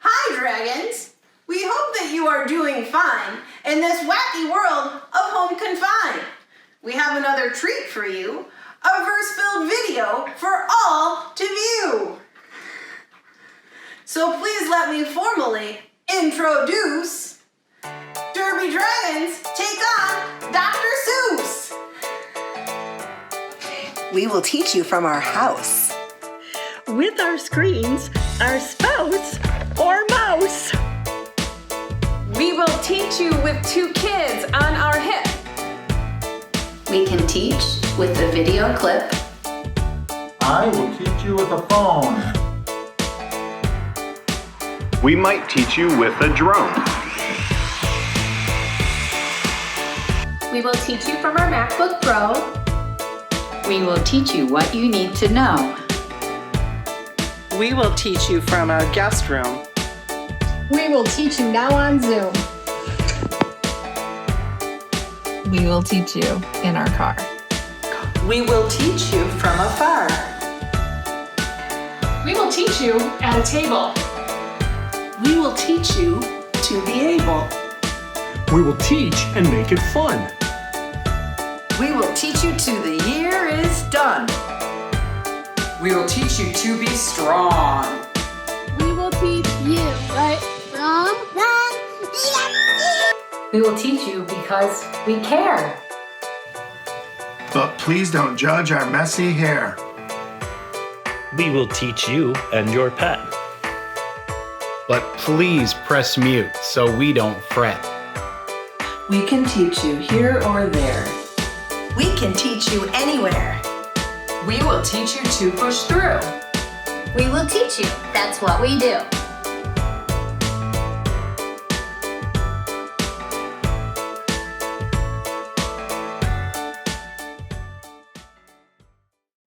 Hi, dragons! We hope that you are doing fine in this wacky world of home confined. We have another treat for you, a verse-filled video for all to view. So please let me formally introduce Derby Dragons take on Dr. Seuss. We will teach you from our house. With our screens, our spouse, or mouse. We will teach you with two kids on our hip. We can teach with a video clip. I will teach you with a phone. We might teach you with a drone. We will teach you from our MacBook Pro. We will teach you what you need to know. We will teach you from our guest room. We will teach you now on Zoom. We will teach you in our car. We will teach you from afar. We will teach you at a table. We will teach you to be able. We will teach and make it fun. We will teach you till the year is done. We will teach you to be strong. We will teach you right from wrong. We will teach you because we care. But please don't judge our messy hair. We will teach you and your pet. But please press mute so we don't fret. We can teach you here or there. We can teach you anywhere. We will teach you to push through. We will teach you. That's what we do.